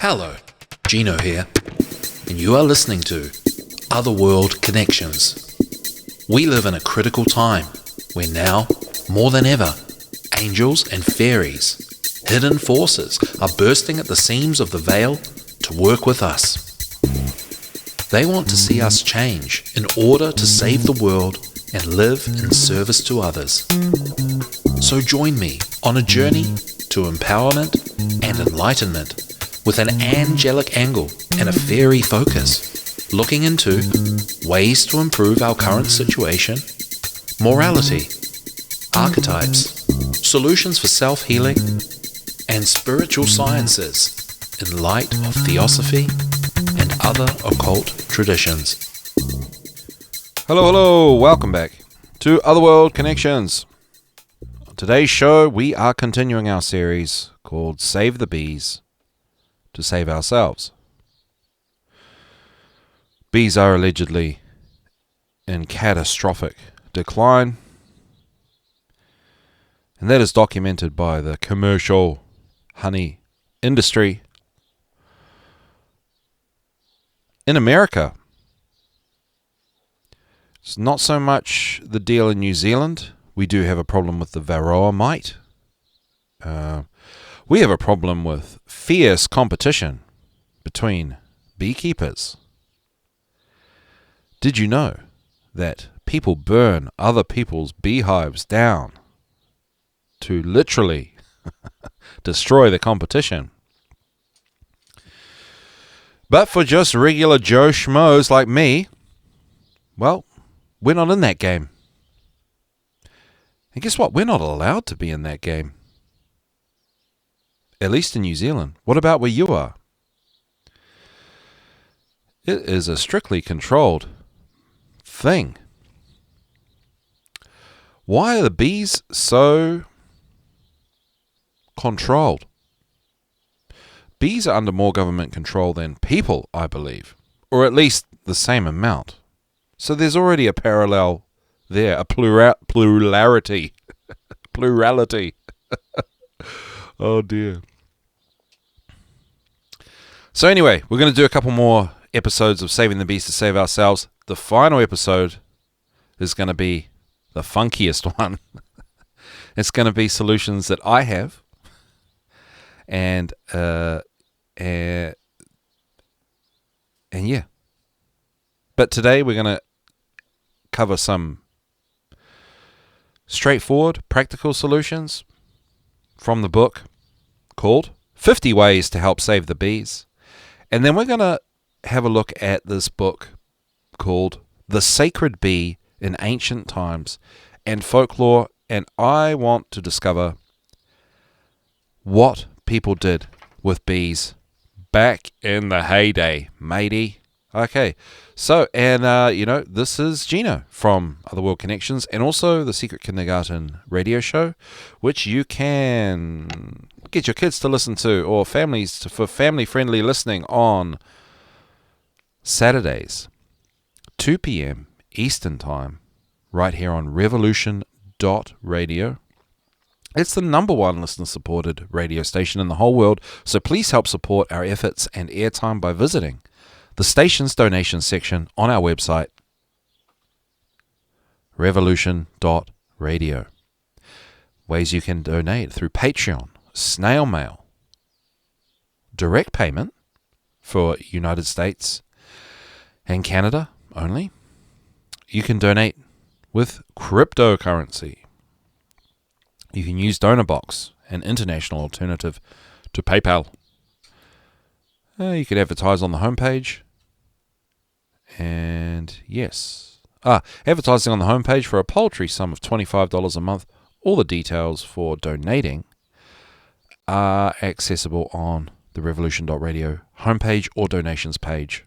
Hello, Gino here, and you are listening to Otherworld Connections. We live in a critical time where now, more than ever, angels and fairies, hidden forces, are bursting at the seams of the veil to work with us. They want to see us change in order to save the world and live in service to others. So join me on a journey to empowerment and enlightenment with an angelic angle and a fairy focus, looking into ways to improve our current situation, morality, archetypes, solutions for self-healing, and spiritual sciences in light of theosophy and other occult traditions. Hello, welcome back to Otherworld Connections. On today's show, we are continuing our series called Save the Bees to Save Ourselves. Bees are allegedly in catastrophic decline, and that is documented by the commercial honey industry. In America, it's not so much the deal in New Zealand. We do have a problem with the varroa mite. We have a problem with fierce competition between beekeepers. Did you know that people burn other people's beehives down to literally destroy the competition? But for just regular Joe Schmoes like me, well, we're not in that game. And guess what? We're not allowed to be in that game. At least in New Zealand. What about where you are? It is a strictly controlled thing. Why are the bees so controlled? Bees are under more government control than people, I believe. Or at least the same amount. So there's already a parallel there, a plurality. Plurality. Oh dear. So anyway, we're going to do a couple more episodes of Saving the Bees to Save Ourselves. The final episode is going to be the funkiest one. It's going to be solutions that I have. And yeah. But today we're going to cover some straightforward, practical solutions from the book called 50 Ways to Help Save the Bees. And then we're going to have a look at this book called The Sacred Bee in Ancient Times and Folklore. And I want to discover what people did with bees back in the heyday, matey. Okay, so, and, this is Gino from Otherworld Connections and also the Secret Kindergarten radio show, which you can get your kids to listen to or families for family-friendly listening on Saturdays, 2 p.m. Eastern Time, right here on revolution.radio. It's the number one listener-supported radio station in the whole world, so please help support our efforts and airtime by visiting the station's donation section on our website, revolution.radio. Ways you can donate through Patreon, snail mail, direct payment for United States and Canada only. You can donate with cryptocurrency. You can use DonorBox, an international alternative to PayPal. You can advertise on the homepage. And yes, advertising on the homepage for a paltry sum of $25 a month. All the details for donating are accessible on the revolution.radio homepage or donations page.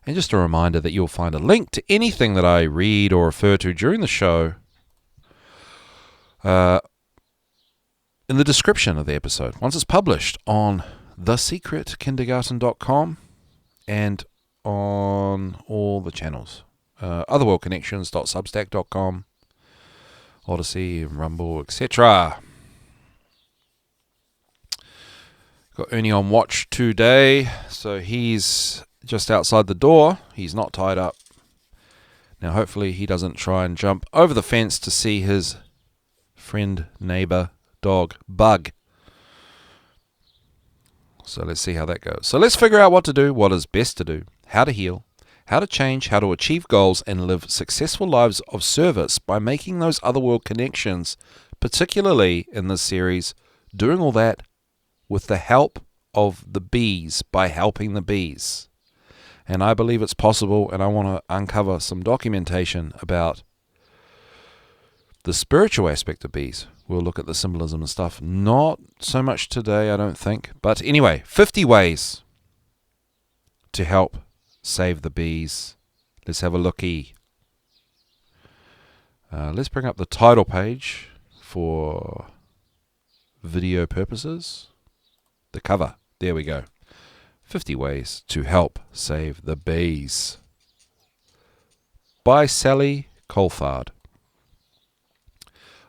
And just a reminder that you'll find a link to anything that I read or refer to during the show in the description of the episode once it's published on thesecretkindergarten.com and on all the channels. Otherworldconnections.substack.com, Odyssey, Rumble, etc. Got Ernie on watch today, so he's just outside the door. He's not tied up. Now, hopefully he doesn't try and jump over the fence to see his friend, neighbor, dog, Bug. So let's see how that goes. So let's figure out what to do, what is best to do, how to heal, how to change, how to achieve goals, and live successful lives of service by making those otherworld connections, particularly in this series, doing all that with the help of the bees, by helping the bees. And I believe it's possible, and I want to uncover some documentation about the spiritual aspect of bees. We'll look at the symbolism and stuff. Not so much today, I don't think. But anyway, 50 ways to help save the bees. Let's have a looky. Let's bring up the title page for video purposes. The cover. There we go. 50 Ways to Help Save the Bees by Sally Coulthard.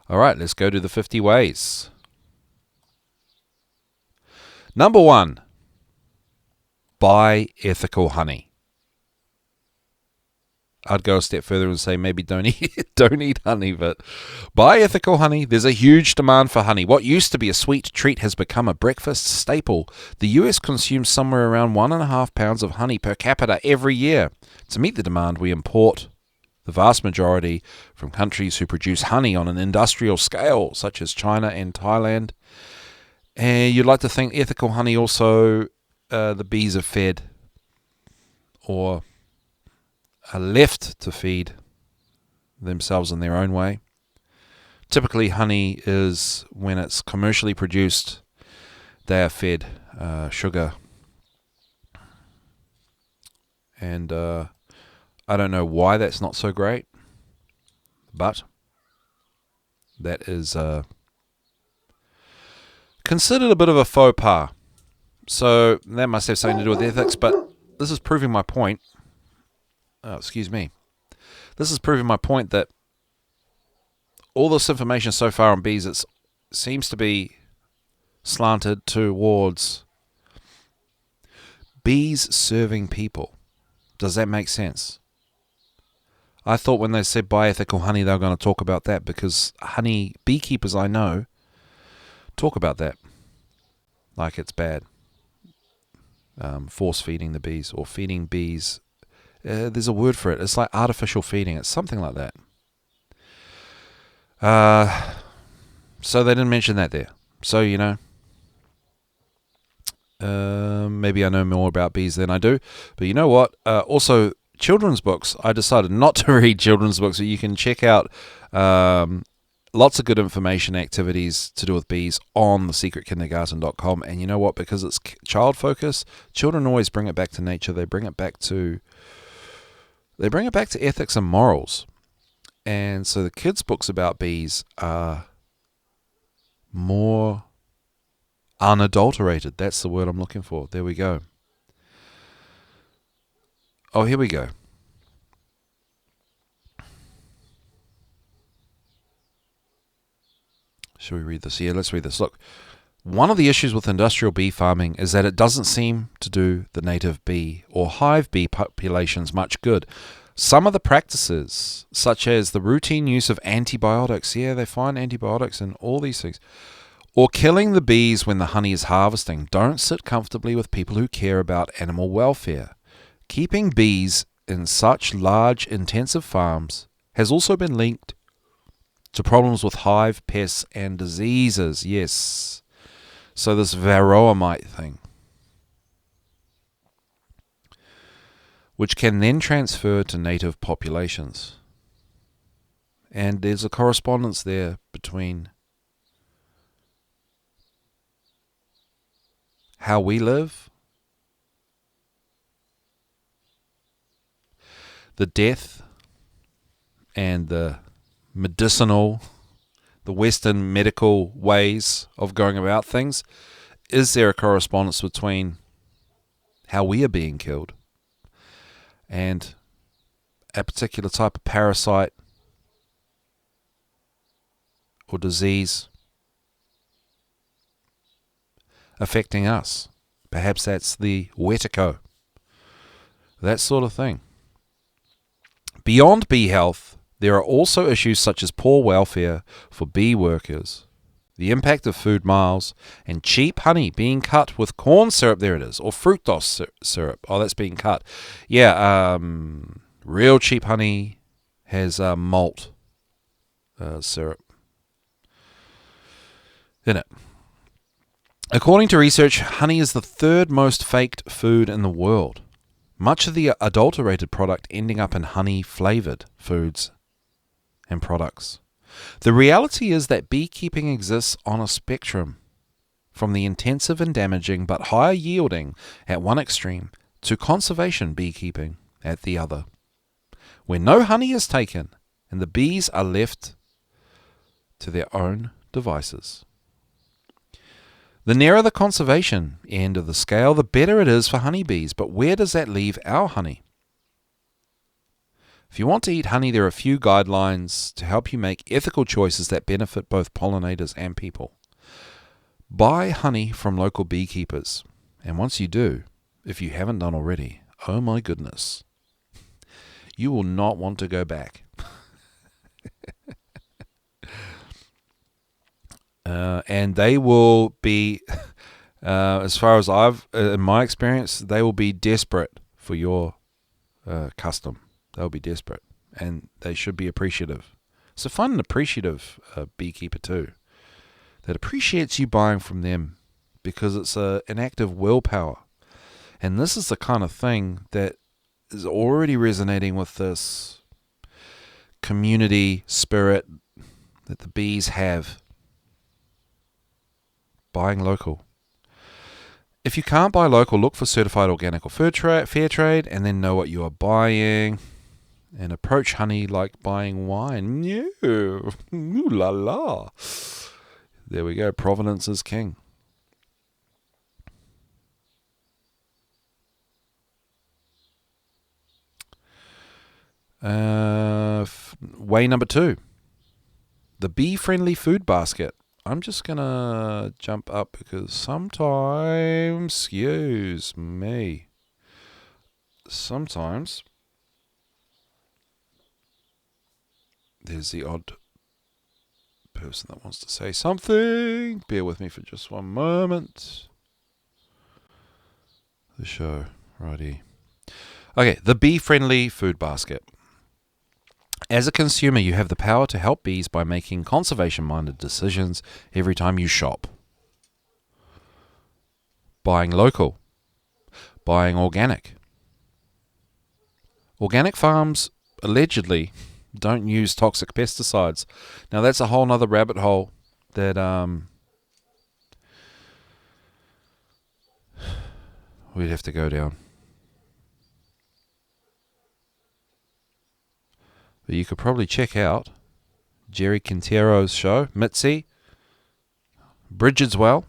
All right, let's go to the 50 ways. Number 1, buy ethical honey. I'd go a step further and say maybe don't eat honey, but buy ethical honey. There's a huge demand for honey. What used to be a sweet treat has become a breakfast staple. The US consumes somewhere around 1.5 pounds of honey per capita every year. To meet the demand, we import the vast majority from countries who produce honey on an industrial scale, such as China and Thailand. And you'd like to think ethical honey also, the bees are fed or are left to feed themselves in their own way. Typically, honey is, when it's commercially produced, they are fed sugar. And I don't know why that's not so great, but that is considered a bit of a faux pas. So that must have something to do with ethics, but this is proving my point. Oh, excuse me. This is proving my point that all this information so far on bees, it seems to be slanted towards bees serving people. Does that make sense? I thought when they said buy ethical honey, they were going to talk about that, because honey beekeepers I know talk about that like it's bad. Force feeding the bees or feeding bees. There's a word for it. It's like artificial feeding. It's something like that. So they didn't mention that there. So, maybe I know more about bees than I do. But you know what? Also, children's books. I decided not to read children's books. So you can check out lots of good information, activities to do with bees on thesecretkindergarten.com. And you know what? Because it's child focused, children always bring it back to nature. They bring it back to ethics and morals. And so the kids' books about bees are more unadulterated. That's the word I'm looking for. There we go. Oh, here we go. Shall we read this? Yeah, let's read this. Look, one of the issues with industrial bee farming is that it doesn't seem to do the native bee or hive bee populations much good. Some of the practices, such as the routine use of antibiotics, yeah, they find antibiotics in all these things, or killing the bees when the honey is harvesting, don't sit comfortably with people who care about animal welfare. Keeping bees in such large, intensive farms has also been linked to problems with hive pests and diseases. Yes. So this varroa mite thing, which can then transfer to native populations. And there's a correspondence there between how we live, the death, and the medicinal, the Western medical ways of going about things. Is there a correspondence between how we are being killed and a particular type of parasite or disease? affecting us. Perhaps that's the wetico. That sort of thing. Beyond bee health, there are also issues such as poor welfare for bee workers, the impact of food miles, and cheap honey being cut with corn syrup. There it is, or fructose syrup. Oh, that's being cut. Yeah, real cheap honey has malt syrup in it. According to research, honey is the third most faked food in the world. Much of the adulterated product ending up in honey-flavored foods and products. The reality is that beekeeping exists on a spectrum, from the intensive and damaging but higher yielding at one extreme to conservation beekeeping at the other, where no honey is taken and the bees are left to their own devices. The nearer the conservation end of the scale, the better it is for honeybees. But where does that leave our honey? If you want to eat honey, there are a few guidelines to help you make ethical choices that benefit both pollinators and people. Buy honey from local beekeepers. And once you do, if you haven't done already, oh my goodness, you will not want to go back. And they will be, as far as in my experience, they will be desperate for your custom. They'll be desperate, and they should be appreciative. So find an appreciative beekeeper too, that appreciates you buying from them, because it's an act of willpower. And this is the kind of thing that is already resonating with this community spirit that the bees have. Buying local. If you can't buy local, look for certified organic or fair trade, and then know what you are buying. And approach honey like buying wine. Ooh la la. There we go. Provenance is king. Way number 2. The bee-friendly food basket. I'm just going to jump up because sometimes, excuse me, sometimes there's the odd person that wants to say something. Bear with me for just one moment. The show, righty. Okay, the bee-friendly food basket. As a consumer, you have the power to help bees by making conservation-minded decisions every time you shop. Buying local. Buying organic. Organic farms, allegedly, don't use toxic pesticides. Now, that's a whole nother rabbit hole that we'd have to go down. But you could probably check out Jerry Quintero's show, Mitzi, Bridget's on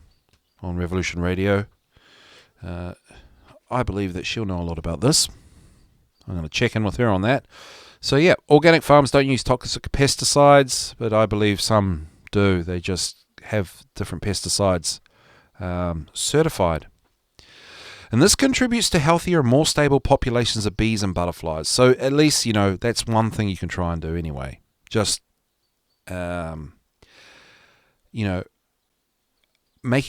Revolution Radio. I believe that she'll know a lot about this. I'm going to check in with her on that. So yeah, organic farms don't use toxic pesticides, but I believe some do. They just have different pesticides certified. And this contributes to healthier and more stable populations of bees and butterflies. So at least, that's one thing you can try and do anyway. Just, making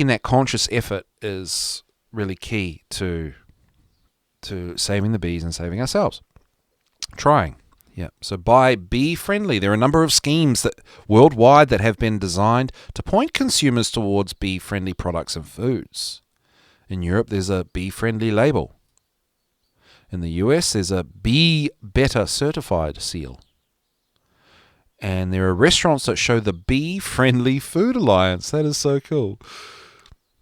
that conscious effort is really key to saving the bees and saving ourselves. Trying. Yeah. So buy bee friendly. There are a number of schemes that worldwide that have been designed to point consumers towards bee friendly products and foods. In Europe, there's a bee-friendly label. In the US, there's a Bee Better certified seal. And there are restaurants that show the Bee-Friendly Food Alliance. That is so cool.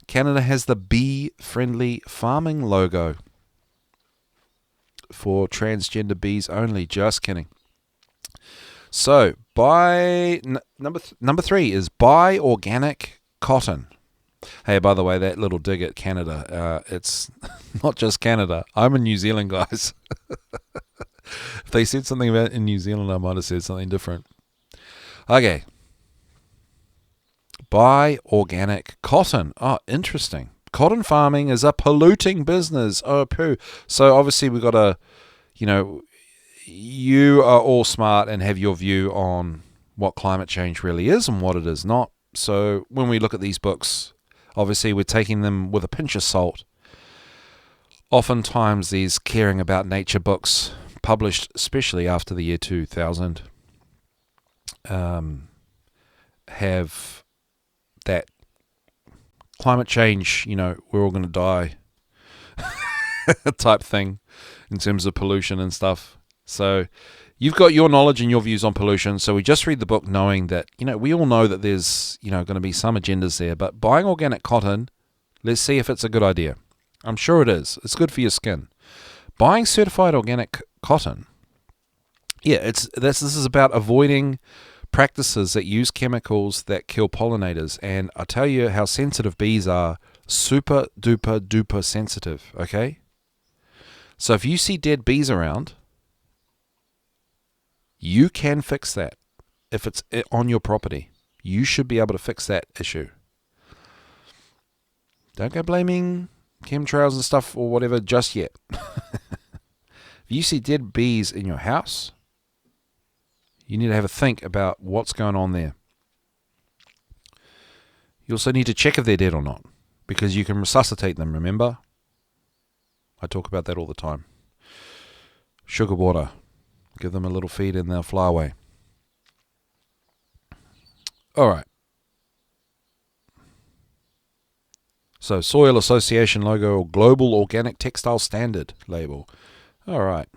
Canada has the Bee-Friendly Farming logo for transgender bees only. Just kidding. So, number 3 is buy organic cotton. Hey, by the way, that little dig at Canada, it's not just Canada. I'm in New Zealand, guys. If they said something about in New Zealand, I might have said something different. Okay. Buy organic cotton. Oh, interesting. Cotton farming is a polluting business. Oh, poo. So obviously we've got to, you are all smart and have your view on what climate change really is and what it is not. So when we look at these books, obviously we're taking them with a pinch of salt. Oftentimes these caring about nature books, published especially after the year 2000, have that climate change, we're all going to die type thing in terms of pollution and stuff. So you've got your knowledge and your views on pollution. So we just read the book knowing that, we all know that there's, going to be some agendas there. But buying organic cotton, let's see if it's a good idea. I'm sure it is. It's good for your skin. Buying certified organic cotton, this is about avoiding practices that use chemicals that kill pollinators. And I tell you how sensitive bees are. Super duper duper sensitive, okay? So if you see dead bees around, you can fix that. If it's on your property, you should be able to fix that issue. Don't go blaming chemtrails and stuff or whatever just yet. If you see dead bees in your house, you need to have a think about what's going on there. You also need to check if they're dead or not, because you can resuscitate them, remember? I talk about that all the time. Sugar water. Give them a little feed and they'll fly away. All right. So, Soil Association logo or Global Organic Textile Standard label. All right.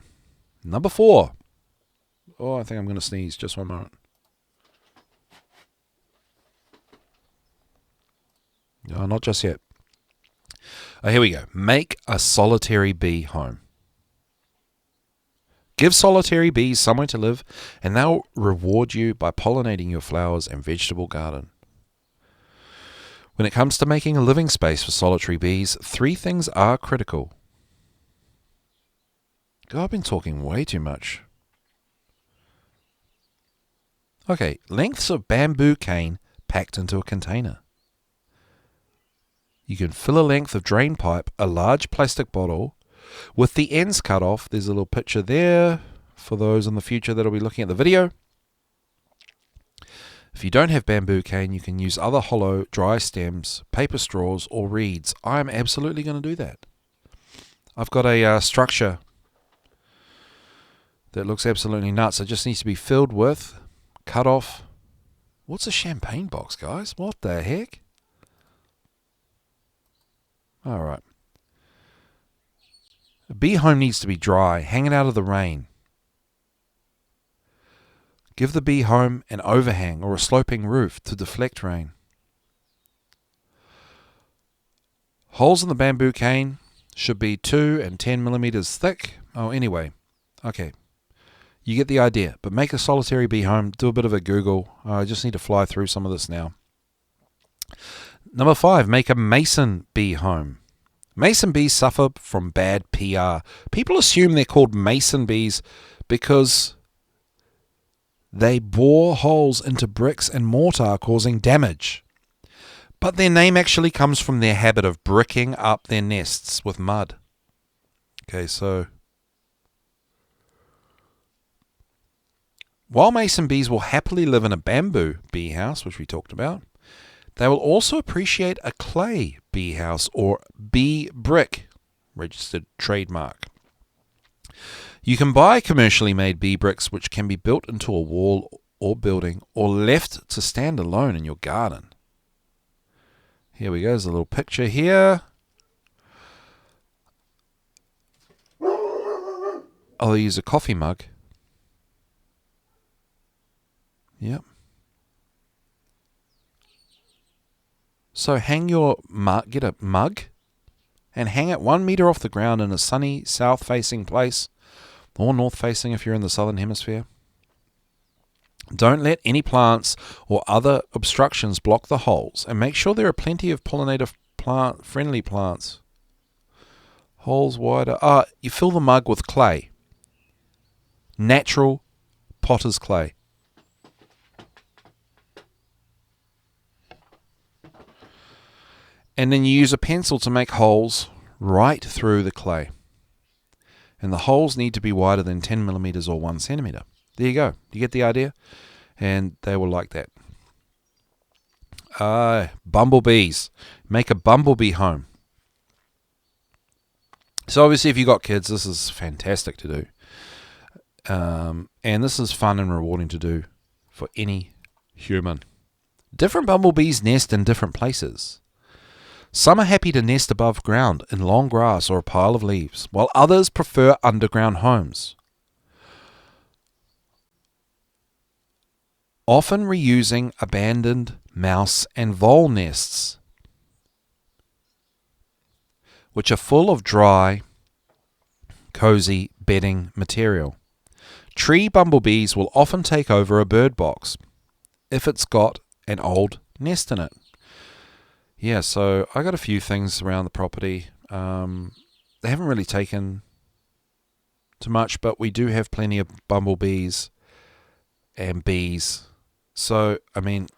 Number 4. Oh, I think I'm going to sneeze. Just one moment. No, not just yet. Oh, here we go. Make a solitary bee home. Give solitary bees somewhere to live, and they'll reward you by pollinating your flowers and vegetable garden. When it comes to making a living space for solitary bees, 3 things are critical. God, I've been talking way too much. Okay, lengths of bamboo cane packed into a container. You can fill a length of drain pipe, a large plastic bottle, with the ends cut off. There's a little picture there for those in the future that'll be looking at the video. If you don't have bamboo cane, you can use other hollow, dry stems, paper straws, or reeds. I'm absolutely going to do that. I've got a structure that looks absolutely nuts. It just needs to be filled with, cut off. What's a champagne box, guys? What the heck? All right. A bee home needs to be dry, hanging out of the rain. Give the bee home an overhang or a sloping roof to deflect rain. Holes in the bamboo cane should be 2 and 10 millimeters thick. Oh, anyway. Okay. You get the idea. But make a solitary bee home. Do a bit of a Google. I just need to fly through some of this now. Number 5, make a mason bee home. Mason bees suffer from bad PR. People assume they're called mason bees because they bore holes into bricks and mortar, causing damage. But their name actually comes from their habit of bricking up their nests with mud. Okay, so while mason bees will happily live in a bamboo bee house, which we talked about, they will also appreciate a clay bee house or bee brick, registered trademark. You can buy commercially made bee bricks which can be built into a wall or building or left to stand alone in your garden. Here we go, there's a little picture here. I'll use a coffee mug. Yep. So hang your mug, get a mug, and hang it 1 meter off the ground in a sunny south-facing place, or north-facing if you're in the southern hemisphere. Don't let any plants or other obstructions block the holes, and make sure there are plenty of pollinator-friendly plants. Holes wider. You fill the mug with clay. Natural potter's clay. And then you use a pencil to make holes right through the clay. And the holes need to be wider than 10 millimeters or 1 centimeter. There you go. You get the idea? And they will like that. Bumblebees. Make a bumblebee home. So obviously if you've got kids, this is fantastic to do. And this is fun and rewarding to do for any human. Different bumblebees nest in different places. Some are happy to nest above ground in long grass or a pile of leaves, while others prefer underground homes, often reusing abandoned mouse and vole nests, which are full of dry, cozy bedding material. Tree bumblebees will often take over a bird box if it's got an old nest in it. Yeah, so I got a few things around the property. They haven't really taken too much, but we do have plenty of bumblebees and bees. So, I mean,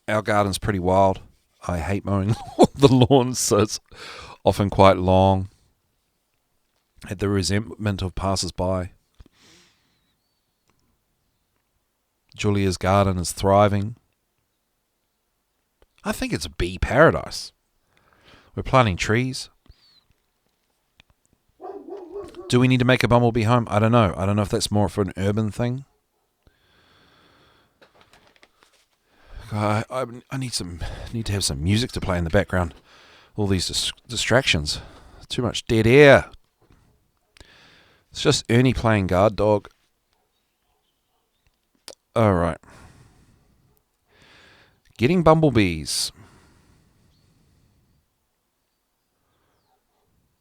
our garden's pretty wild. I hate mowing the lawns, so it's often quite long. At the resentment of passers-by. Julia's garden is thriving. I think it's a bee paradise. We're planting trees. Do we need to make a bumblebee home? I don't know. I don't know if that's more for an urban thing. I need to have some music to play in the background. All these distractions. Too much dead air. It's just Ernie playing guard dog. All right. Getting bumblebees.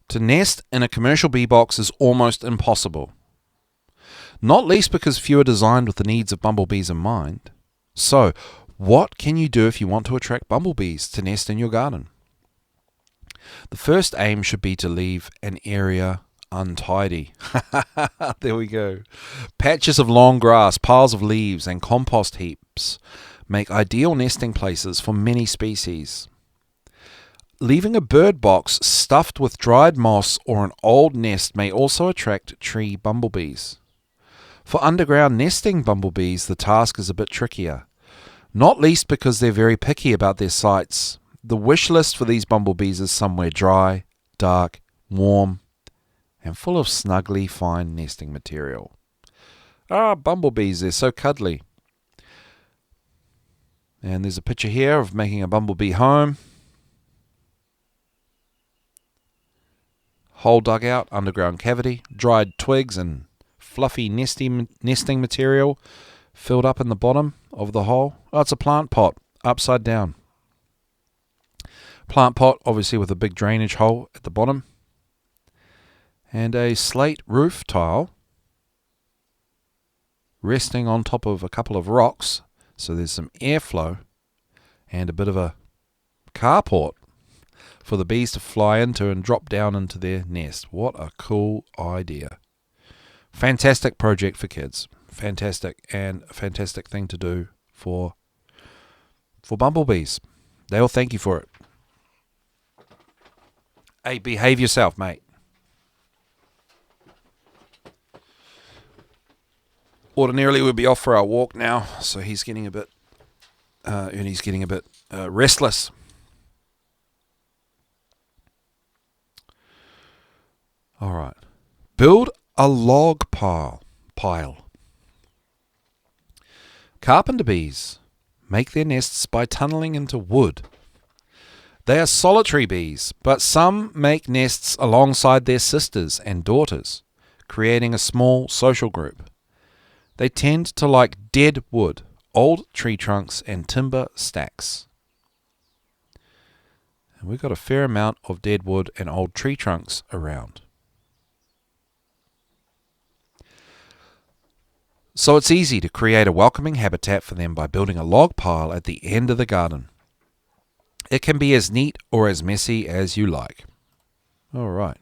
To nest in a commercial bee box is almost impossible. Not least because few are designed with the needs of bumblebees in mind. So, what can you do if you want to attract bumblebees to nest in your garden? The first aim should be to leave an area untidy. There we go. Patches of long grass, piles of leaves, and compost heaps make ideal nesting places for many species. Leaving a bird box stuffed with dried moss or an old nest may also attract tree bumblebees. For underground nesting bumblebees, the task is a bit trickier, not least because they're very picky about their sites. The wish list for these bumblebees is somewhere dry, dark, warm, and full of snuggly fine nesting material. Bumblebees, they're so cuddly. And there's a picture here of making a bumblebee home. Hole dug out, underground cavity, dried twigs and fluffy nesting material filled up in the bottom of the hole. Oh, it's a plant pot, upside down. Plant pot, obviously with a big drainage hole at the bottom. And a slate roof tile resting on top of a couple of rocks. So there's some airflow and a bit of a carport for the bees to fly into and drop down into their nest. What a cool idea. Fantastic project for kids. Fantastic, and a fantastic thing to do for bumblebees. They'll thank you for it. Hey, behave yourself, mate. Ordinarily we'd be off for our walk now, so he's getting a bit Ernie's getting a bit restless. All right. Build a log pile. Carpenter bees make their nests by tunneling into wood. They are solitary bees, but some make nests alongside their sisters and daughters, creating a small social group. They tend to like dead wood, old tree trunks, and timber stacks. And we've got a fair amount of dead wood and old tree trunks around. So it's easy to create a welcoming habitat for them by building a log pile at the end of the garden. It can be as neat or as messy as you like. All right.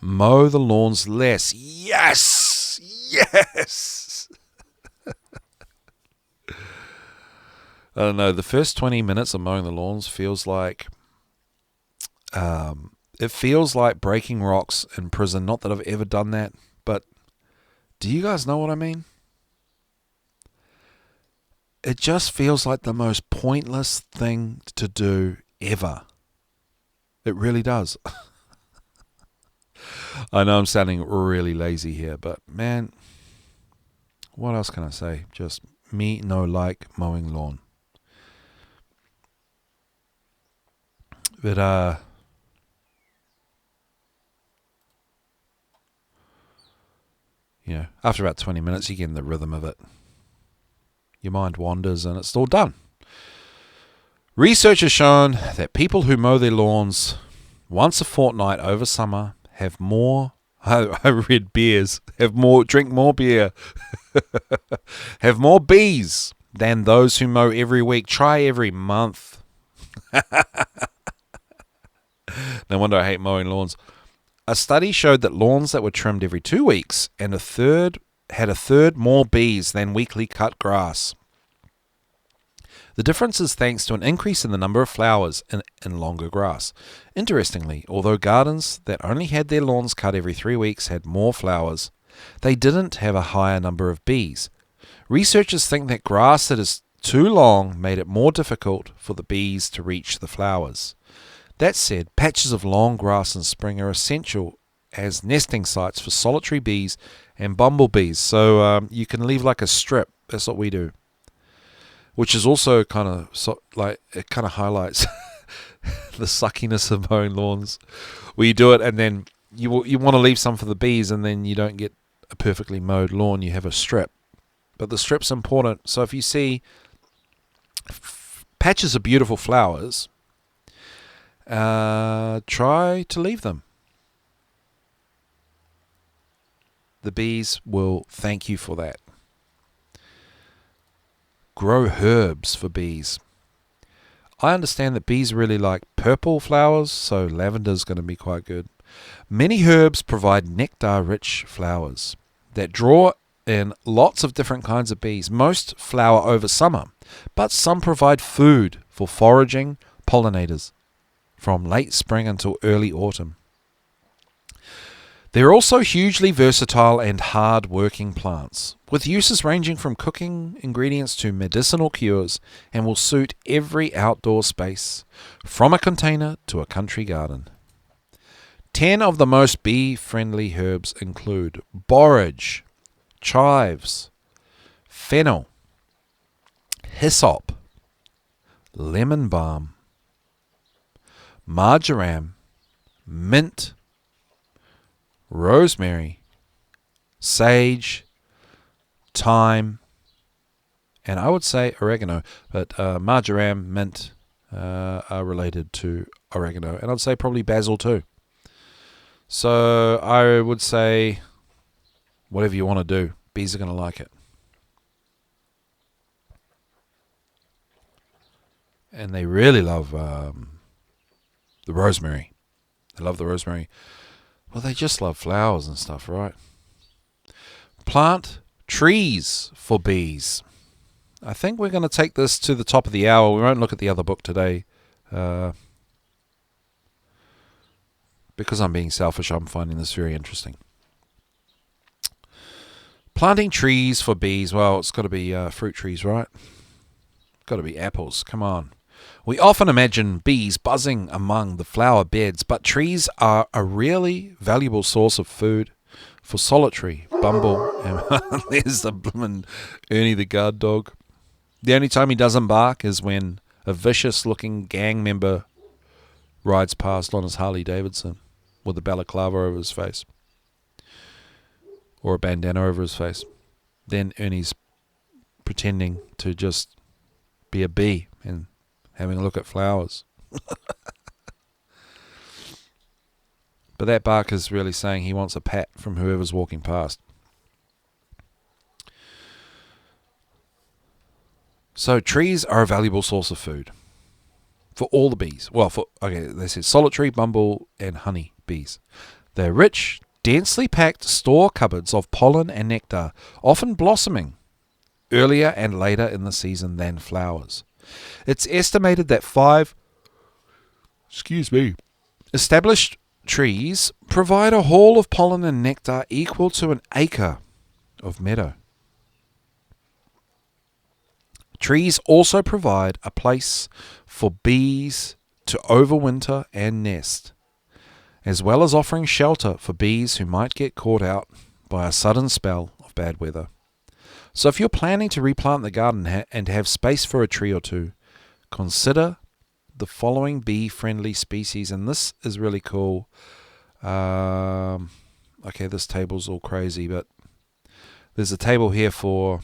Mow the lawns less. Yes! Yes! I don't know. The first 20 minutes of mowing the lawns feels like it feels like breaking rocks in prison. Not that I've ever done that, but do you guys know what I mean? It just feels like the most pointless thing to do ever. It really does. I know I'm sounding really lazy here, but man, what else can I say? Just me no like mowing lawn. But after about 20 minutes you get in the rhythm of it. Your mind wanders and it's all done. Research has shown that people who mow their lawns once a fortnight over summer have more. I read beers. Drink more beer. Have more bees than those who mow every week. Try every month. No wonder I hate mowing lawns. A study showed that lawns that were trimmed every 2 weeks had a third more bees than weekly cut grass. The difference is thanks to an increase in the number of flowers in longer grass. Interestingly, although gardens that only had their lawns cut every 3 weeks had more flowers, they didn't have a higher number of bees. Researchers think that grass that is too long made it more difficult for the bees to reach the flowers. That said, patches of long grass in spring are essential as nesting sites for solitary bees and bumblebees. So you can leave like a strip. That's what we do. Which is also kind of it kind of highlights the suckiness of mowing lawns. Where you do it and then you want to leave some for the bees and then you don't get a perfectly mowed lawn. You have a strip. But the strip's important. So if you see patches of beautiful flowers, try to leave them. The bees will thank you for that. Grow herbs for bees. I understand that bees really like purple flowers, so lavender is going to be quite good. Many herbs provide nectar-rich flowers that draw in lots of different kinds of bees. Most flower over summer, but some provide food for foraging pollinators from late spring until early autumn. They're also hugely versatile and hard-working plants, with uses ranging from cooking ingredients to medicinal cures, and will suit every outdoor space, from a container to a country garden. 10 of the most bee-friendly herbs include borage, chives, fennel, hyssop, lemon balm, marjoram, mint, rosemary, sage, thyme, and I would say oregano, but marjoram, mint are related to oregano, and I'd say probably basil too. So I would say whatever you want to do, bees are going to like it. And they really love the rosemary. They love the rosemary. Well, they just love flowers and stuff, right? Plant trees for bees. I think we're going to take this to the top of the hour. We won't look at the other book today. Because I'm being selfish, I'm finding this very interesting. Planting trees for bees. Well, it's got to be fruit trees, right? Got to be apples. Come on. We often imagine bees buzzing among the flower beds, but trees are a really valuable source of food for solitary bumble. And there's the bloomin' Ernie the guard dog. The only time he doesn't bark is when a vicious-looking gang member rides past on his Harley Davidson with a balaclava over his face or a bandana over his face. Then Ernie's pretending to just be a bee and having a look at flowers. But that bark is really saying he wants a pat from whoever's walking past. So trees are a valuable source of food for all the bees. Well, they said solitary, bumble, and honey bees. They're rich, densely packed store cupboards of pollen and nectar, often blossoming earlier and later in the season than flowers. It's estimated that established trees provide a haul of pollen and nectar equal to an acre of meadow. Trees also provide a place for bees to overwinter and nest, as well as offering shelter for bees who might get caught out by a sudden spell of bad weather. So if you're planning to replant the garden and have space for a tree or two, consider the following bee-friendly species, and this is really cool. Okay, this table's all crazy, but there's a table here for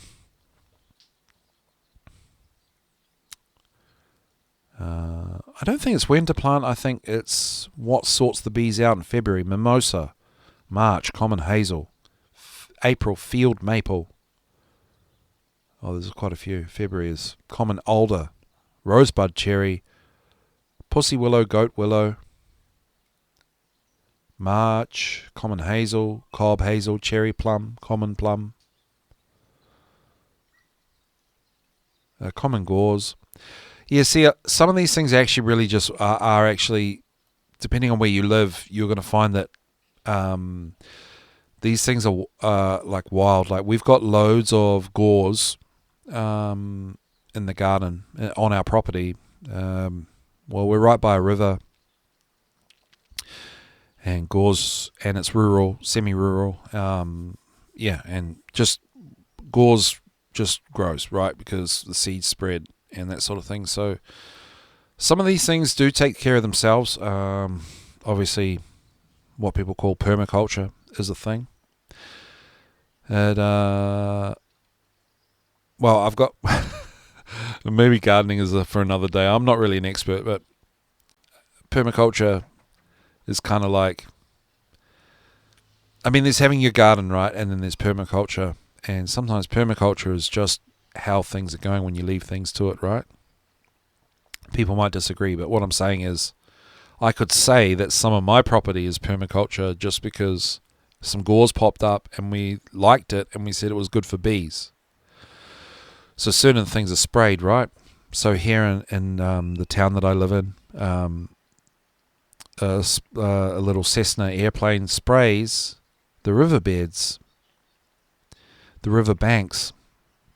I don't think it's when to plant. I think it's what sorts the bees out in February. Mimosa, March, common hazel, April, field maple. Oh, there's quite a few. February is common alder, rosebud cherry, pussy willow, goat willow. March, common hazel, cob hazel, cherry plum, common plum. Common gauze. Yeah, see, some of these things actually really just are actually, depending on where you live, you're going to find that these things are like wild. Like we've got loads of gauze in the garden on our property. Well, we're right by a river, and gauze, and it's rural, semi-rural. Yeah, and just gauze just grows, right, because the seeds spread and that sort of thing. So some of these things do take care of themselves. Obviously, what people call permaculture is a thing. And well, I've got maybe gardening is for another day. I'm not really an expert, but permaculture is kind of like, I mean, there's having your garden, right, and then there's permaculture, and sometimes permaculture is just how things are going when you leave things to it, right? People might disagree, but what I'm saying is I could say that some of my property is permaculture just because some gauze popped up and we liked it and we said it was good for bees. So certain things are sprayed, right? So here in the town that I live in, a little Cessna airplane sprays the riverbeds, the river banks,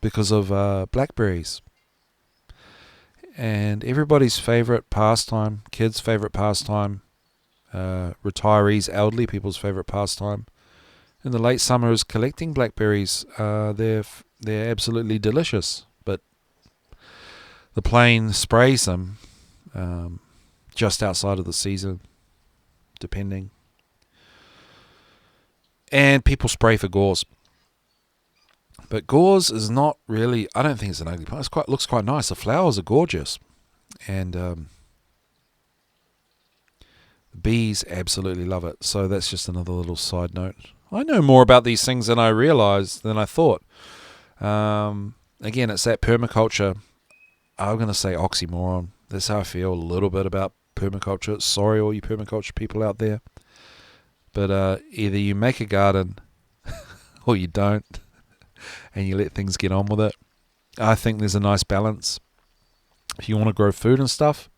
because of blackberries. And everybody's favourite pastime, kids' favourite pastime, retirees, elderly people's favourite pastime in the late summer is collecting blackberries. They're absolutely delicious, but the plane sprays them just outside of the season, depending. And people spray for gauze. But gauze is not really, I don't think it's an ugly plant. It looks quite nice. The flowers are gorgeous. And the bees absolutely love it. So that's just another little side note. I know more about these things than I realized, than I thought. Again, it's that permaculture. I'm going to say oxymoron. That's how I feel a little bit about permaculture. Sorry, all you permaculture people out there. But either you make a garden or you don't. And you let things get on with it. I think there's a nice balance. If you want to grow food and stuff,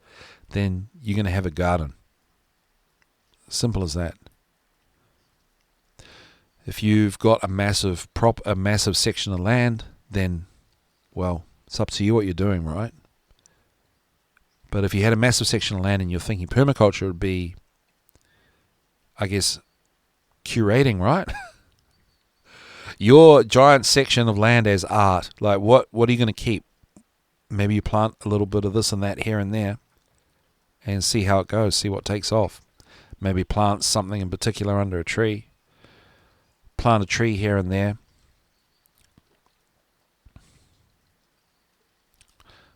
then you're going to have a garden. Simple as that. If you've got a massive section of land, then, well, it's up to you what you're doing, right? But if you had a massive section of land and you're thinking permaculture would be, I guess, curating, right? Your giant section of land as art, like what are you going to keep? Maybe you plant a little bit of this and that here and there and see how it goes, see what takes off. Maybe plant something in particular under a tree. Plant a tree here and there.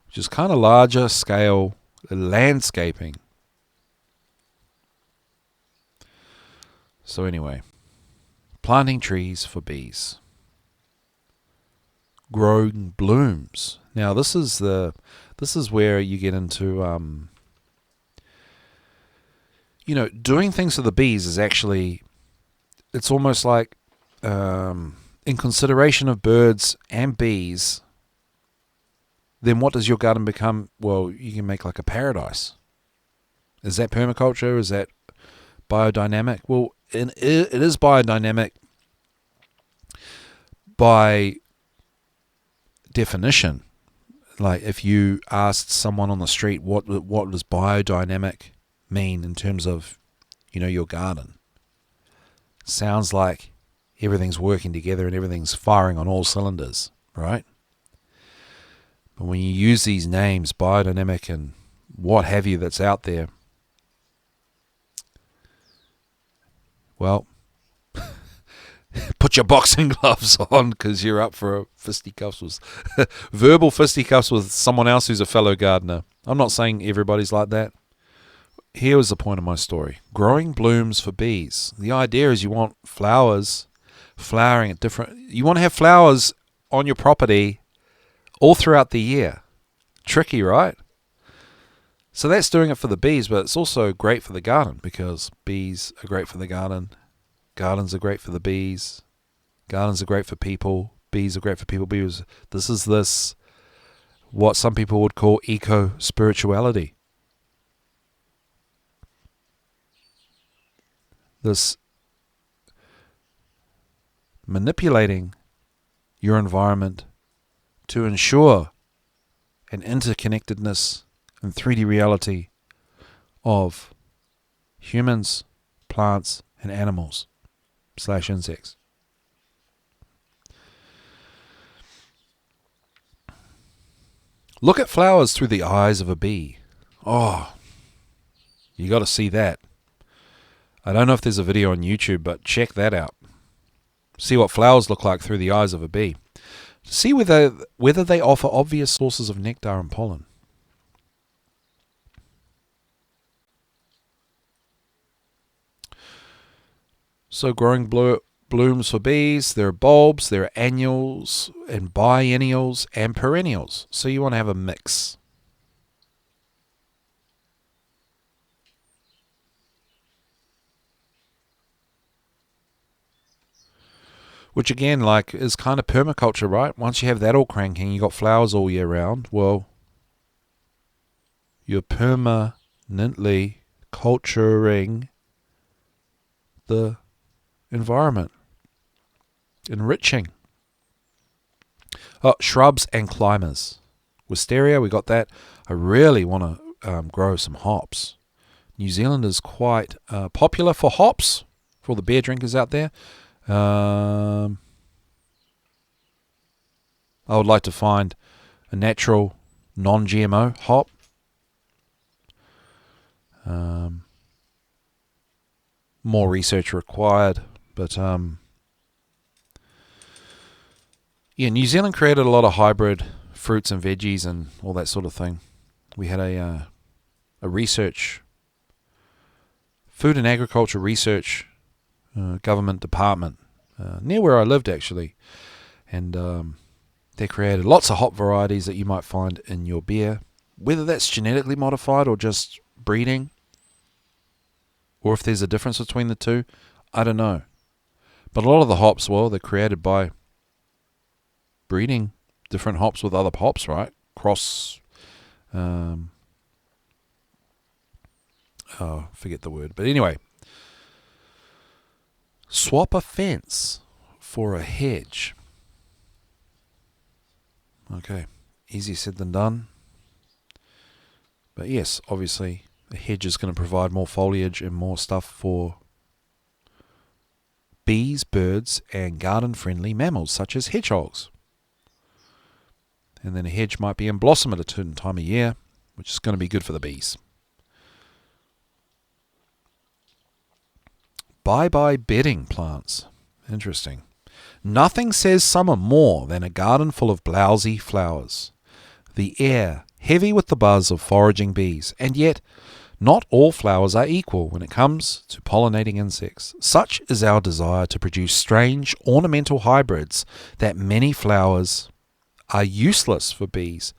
Which is kind of larger scale landscaping. So anyway, planting trees for bees. Growing blooms. Now this is where you get into doing things for the bees is actually, it's almost like in consideration of birds and bees, then what does your garden become? Well, you can make like a paradise. Is that permaculture? Is that biodynamic? Well, it is biodynamic by definition. Like if you asked someone on the street what does biodynamic mean in terms of, your garden, sounds like everything's working together and everything's firing on all cylinders, right? But when you use these names, biodynamic and what have you that's out there, well, put your boxing gloves on because you're up for verbal fisticuffs with someone else who's a fellow gardener. I'm not saying everybody's like that. Here was the point of my story. Growing blooms for bees. The idea is you want flowers flowering at you want to have flowers on your property all throughout the year. Tricky, right? So that's doing it for the bees, but it's also great for the garden because bees are great for the garden. Gardens are great for the bees. Gardens are great for people. Bees are great for people. This is what some people would call eco-spirituality. This manipulating your environment to ensure an interconnectedness and 3D reality of humans, plants, and animals / insects. Look at flowers through the eyes of a bee. Oh, you got to see that. I don't know if there's a video on YouTube, but check that out. See what flowers look like through the eyes of a bee. See whether they offer obvious sources of nectar and pollen. So growing blooms for bees, there are bulbs, there are annuals and biennials and perennials. So you want to have a mix. Which again, is kind of permaculture, right? Once you have that all cranking, you got flowers all year round. Well, you're permanently culturing the environment, enriching. Shrubs and climbers. Wisteria, we got that. I really want to grow some hops. New Zealand is quite popular for hops, for all the beer drinkers out there. I would like to find a natural, non-GMO hop. More research required, but New Zealand created a lot of hybrid fruits and veggies and all that sort of thing. We had a research, food and agriculture research government department near where I lived actually, and they created lots of hop varieties that you might find in your beer, whether that's genetically modified or just breeding, or if there's a difference between the two, I don't know. But a lot of the hops, well, they're created by breeding different hops with other hops, right? Forget the word, but anyway. Swap a fence for a hedge. Okay, easier said than done. But yes, obviously, a hedge is going to provide more foliage and more stuff for bees, birds, and garden-friendly mammals, such as hedgehogs. And then a hedge might be in blossom at a certain time of year, which is going to be good for the bees. Bye-bye bedding plants. Interesting. Nothing says summer more than a garden full of blousy flowers. The air heavy with the buzz of foraging bees, and yet not all flowers are equal when it comes to pollinating insects. Such is our desire to produce strange ornamental hybrids that many flowers are useless for bees.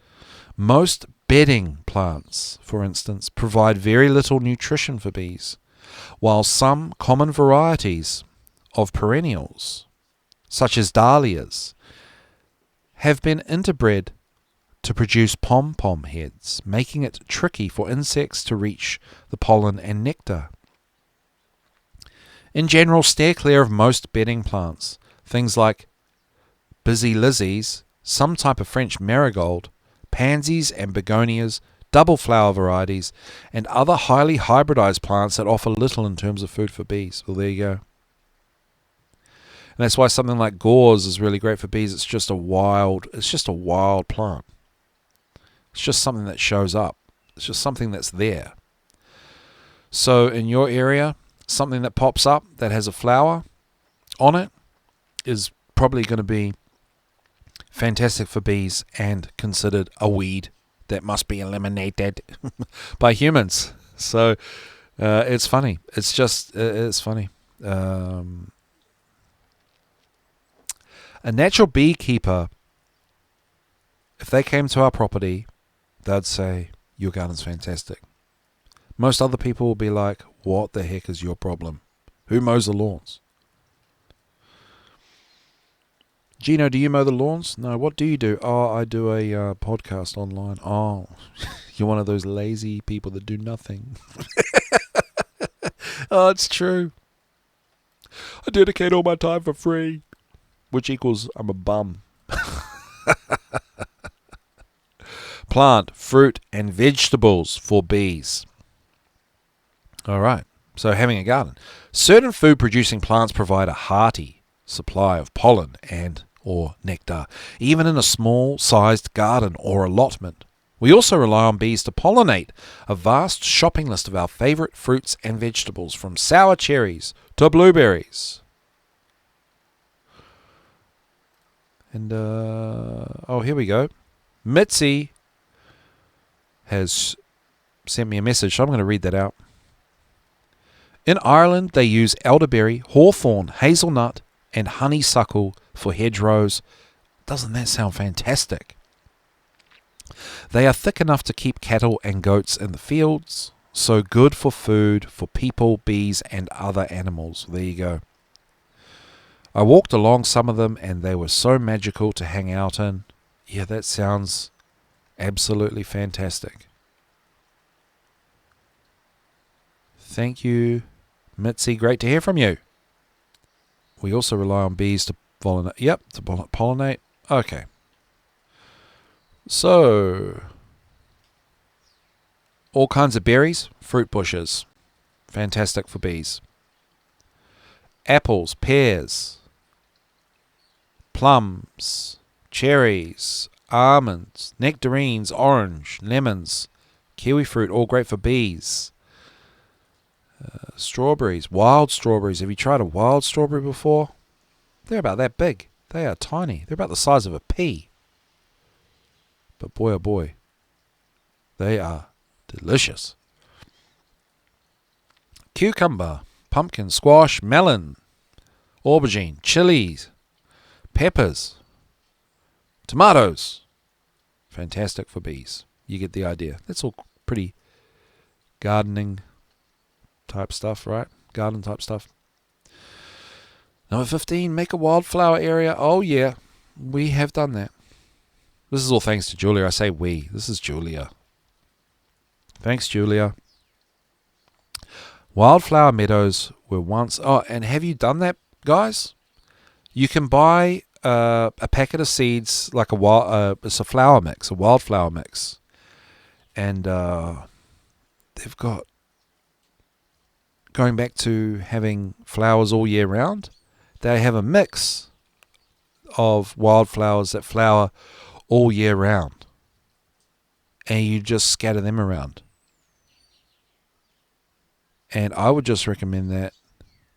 Most bedding plants, for instance, provide very little nutrition for bees, while some common varieties of perennials, such as dahlias, have been interbred to produce pom-pom heads, making it tricky for insects to reach the pollen and nectar. In general, steer clear of most bedding plants, things like busy lizzies, some type of French marigold, pansies and begonias, double flower varieties, and other highly hybridized plants that offer little in terms of food for bees. Well, there you go. And that's why something like gauze is really great for bees. It's just a wild plant. It's just something that shows up. It's just something that's there. So in your area, something that pops up that has a flower on it is probably going to be fantastic for bees and considered a weed that must be eliminated by humans. So it's funny. It's funny. A natural beekeeper, if they came to our property, they'd say, your garden's fantastic. Most other people will be like, what the heck is your problem? Who mows the lawns? Gino, do you mow the lawns? No, what do you do? Oh, I do a podcast online. Oh, you're one of those lazy people that do nothing. Oh, it's true. I dedicate all my time for free, which equals I'm a bum. Plant, fruit, and vegetables for bees. All right, so having a garden. Certain food-producing plants provide a hearty supply of pollen and or nectar, even in a small-sized garden or allotment. We also rely on bees to pollinate a vast shopping list of our favourite fruits and vegetables, from sour cherries to blueberries. And, here we go. Mitzi has sent me a message, so I'm going to read that out. In Ireland, they use elderberry, hawthorn, hazelnut, and honeysuckle for hedgerows. Doesn't that sound fantastic? They are thick enough to keep cattle and goats in the fields, so good for food for people, bees, and other animals. There you go. I walked along some of them, and they were so magical to hang out in. Yeah, that sounds absolutely fantastic. Thank you, Mitzi. Great to hear from you. We also rely on bees to pollinate. Yep, to pollinate. Okay. So, all kinds of berries, fruit bushes. Fantastic for bees. Apples, pears, plums, cherries, almonds, nectarines, orange, lemons, kiwi fruit, all great for bees. Strawberries, wild strawberries. Have you tried a wild strawberry before? They're about that big. They are tiny. They're about the size of a pea. But boy, oh boy, they are delicious. Cucumber, pumpkin, squash, melon, aubergine, chilies, peppers, tomatoes. Fantastic for bees. You get the idea. That's all pretty gardening type stuff, right? Garden type stuff. Number 15, make a wildflower area. Oh yeah, we have done that. This is all thanks to Julia. I say we. This is Julia. Thanks, Julia. Wildflower meadows were once... Oh, and have you done that, guys? You can buy a packet of seeds, like it's a flower mix, a wildflower mix. And they've got... Going back to having flowers all year round, they have a mix of wildflowers that flower all year round, and you just scatter them around. And I would just recommend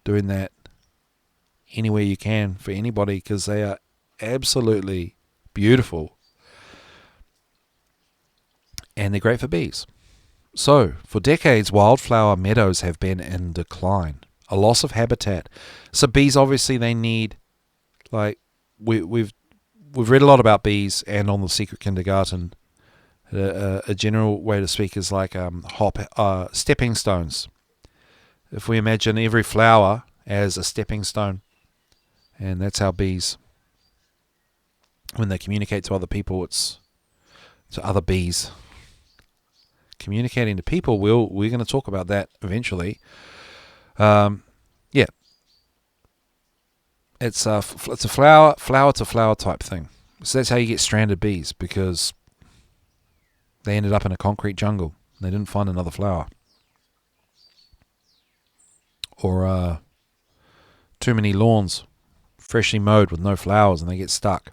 doing that anywhere you can for anybody, because they are absolutely beautiful and they're great for bees. So, for decades, wildflower meadows have been in decline, a loss of habitat. So bees, obviously, they need, like, we've read a lot about bees, and on the Secret Kindergarten, a general way to speak is like stepping stones. If we imagine every flower as a stepping stone, and that's how bees, when they communicate to other people, to other bees. Communicating to people, we're going to talk about that eventually. Yeah, it's a flower to flower type thing. So that's how you get stranded bees, because they ended up in a concrete jungle. They didn't find another flower, or too many lawns, freshly mowed with no flowers, and they get stuck.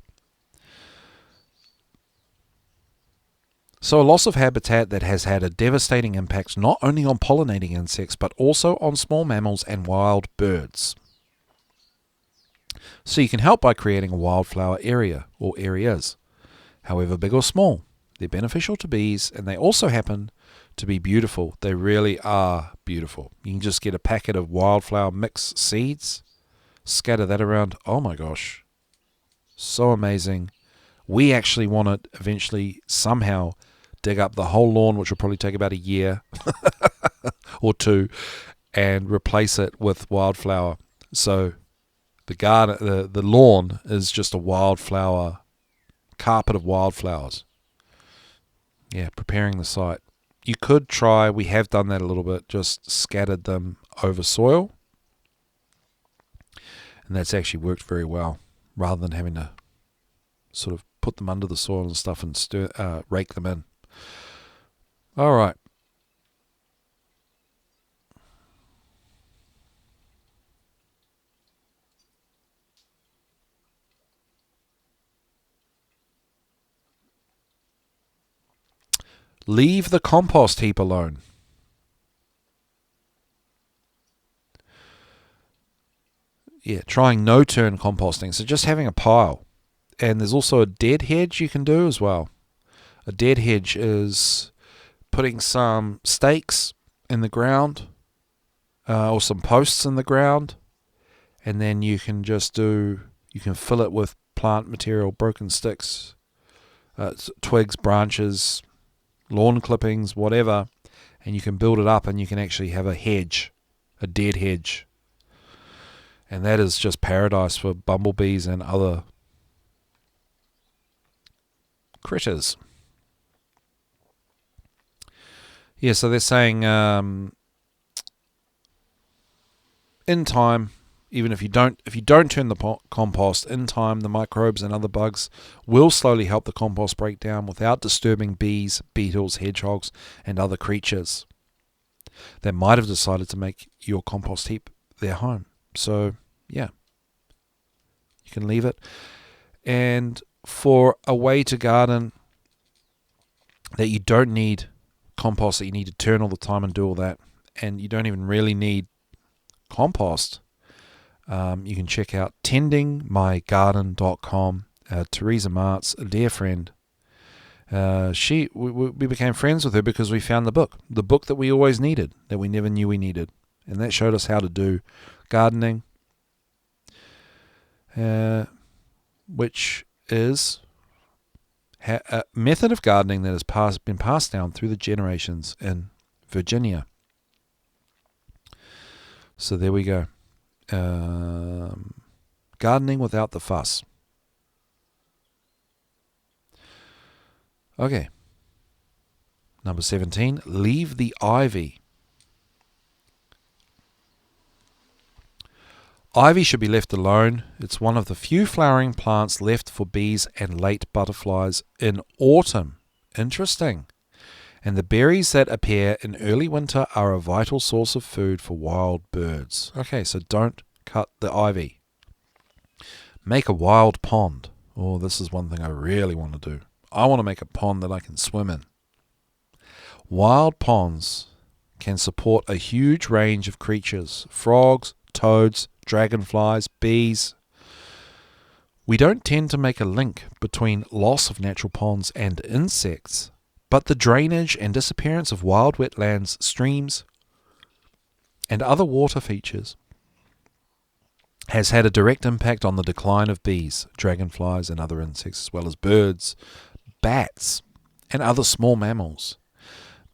So a loss of habitat that has had a devastating impact not only on pollinating insects, but also on small mammals and wild birds. So you can help by creating a wildflower area or areas, however big or small. They're beneficial to bees, and they also happen to be beautiful. They really are beautiful. You can just get a packet of wildflower mix seeds, scatter that around. Oh my gosh, so amazing. We actually want to eventually somehow dig up the whole lawn, which will probably take about a year or two, and replace it with wildflower. So the garden, the lawn is just a wildflower carpet of wildflowers. Yeah, preparing the site. You could try, we have done that a little bit, just scattered them over soil, and that's actually worked very well, rather than having to sort of put them under the soil and stuff and rake them in. All right. Leave the compost heap alone. Yeah, trying no-turn composting. So just having a pile. And there's also a dead hedge you can do as well. A dead hedge is putting some stakes in the ground, or some posts in the ground, and then you can fill it with plant material, broken sticks, twigs, branches, lawn clippings, whatever, and you can build it up, and you can actually have a hedge, a dead hedge. And that is just paradise for bumblebees and other critters. Yeah, so they're saying in time, even if you don't turn the compost, in time the microbes and other bugs will slowly help the compost break down without disturbing bees, beetles, hedgehogs, and other creatures that might have decided to make your compost heap their home. So yeah, you can leave it. And for a way to garden that you don't need compost, that you need to turn all the time and do all that, and you don't even really need compost, you can check out tendingmygarden.com. Teresa Martz, a dear friend, we became friends with her because we found the book that we always needed, that we never knew we needed, and that showed us how to do gardening, which is a method of gardening that has been passed down through the generations in Virginia. So there we go. Gardening without the fuss. Okay. Number 17, leave the ivy. Ivy should be left alone. It's one of the few flowering plants left for bees and late butterflies in autumn. Interesting. And the berries that appear in early winter are a vital source of food for wild birds. Okay, so don't cut the ivy. Make a wild pond. Oh, this is one thing I really want to do. I want to make a pond that I can swim in. Wild ponds can support a huge range of creatures: frogs, toads, dragonflies, bees. We don't tend to make a link between loss of natural ponds and insects, but the drainage and disappearance of wild wetlands, streams, and other water features has had a direct impact on the decline of bees, dragonflies, and other insects, as well as birds, bats, and other small mammals.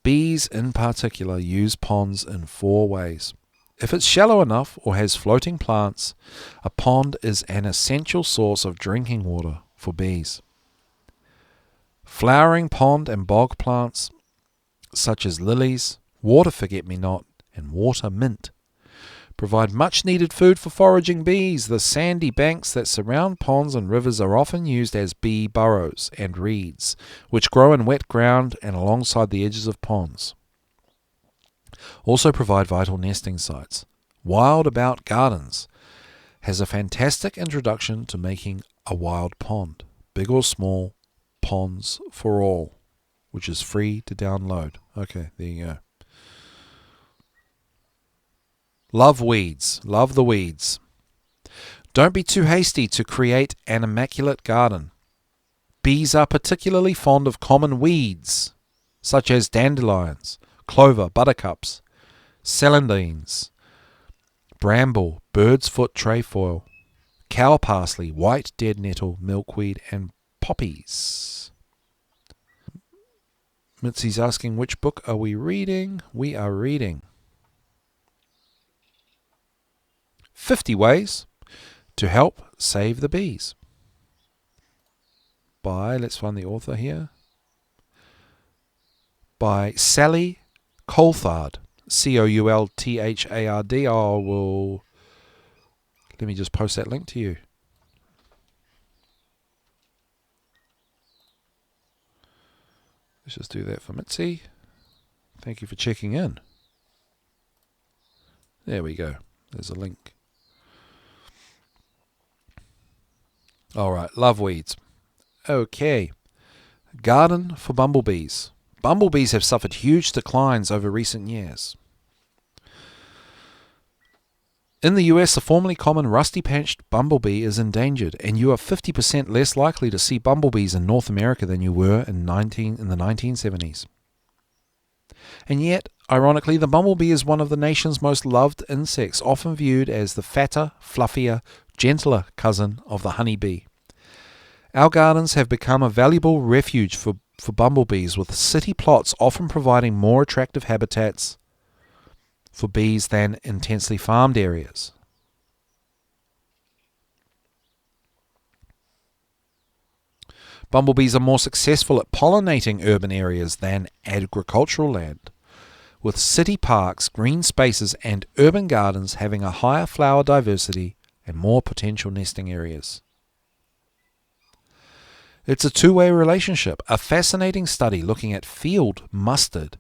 Bees in particular use ponds in 4 ways. If it's shallow enough or has floating plants, a pond is an essential source of drinking water for bees. Flowering pond and bog plants such as lilies, water forget-me-not, and water mint provide much-needed food for foraging bees. The sandy banks that surround ponds and rivers are often used as bee burrows and reeds, which grow in wet ground and alongside the edges of ponds. Also provide vital nesting sites. Wild About Gardens has a fantastic introduction to making a wild pond, big or small, ponds for all, which is free to download. Okay, there you go. Love weeds. Love the weeds. Don't be too hasty to create an immaculate garden. Bees are particularly fond of common weeds, such as dandelions, clover, buttercups, celandines, bramble, bird's foot trefoil, cow parsley, white dead nettle, milkweed, and poppies. Mitzi's asking, which book are we reading? We are reading 50 Ways to Help Save the Bees by, let's find the author here, by Sally Coulthard, Coulthard. Let me just post that link to you. Let's just do that for Mitzi. Thank you for checking in. There we go. There's a link. Alright, love weeds. Okay. Garden for bumblebees. Bumblebees have suffered huge declines over recent years. In the US, the formerly common rusty-patched bumblebee is endangered, and you are 50% less likely to see bumblebees in North America than you were in the 1970s. And yet, ironically, the bumblebee is one of the nation's most loved insects, often viewed as the fatter, fluffier, gentler cousin of the honeybee. Our gardens have become a valuable refuge for bumblebees, with city plots often providing more attractive habitats for bees than intensely farmed areas. Bumblebees are more successful at pollinating urban areas than agricultural land, with city parks, green spaces, and urban gardens having a higher flower diversity and more potential nesting areas. It's a two-way relationship. A fascinating study looking at field mustard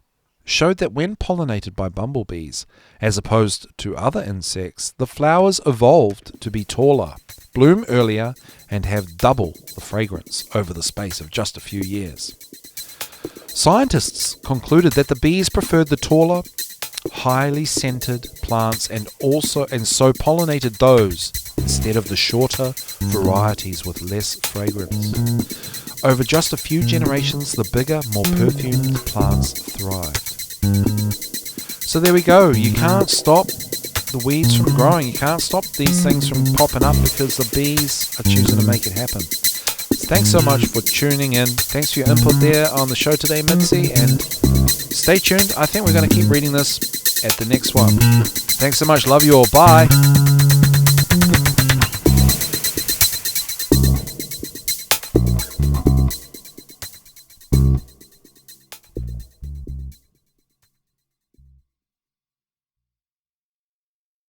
showed that when pollinated by bumblebees, as opposed to other insects, the flowers evolved to be taller, bloom earlier, and have double the fragrance over the space of just a few years. Scientists concluded that the bees preferred the taller, highly scented plants and so pollinated those instead of the shorter varieties with less fragrance. Over just a few generations, the bigger, more perfumed plants thrived. So there we go. You can't stop the weeds from growing. You can't stop these things from popping up because the bees are choosing to make it happen. Thanks so much for tuning in. Thanks for your input there on the show today, Mitzi, and stay tuned. I think we're going to keep reading this at the next one. Thanks so much. Love you all. Bye.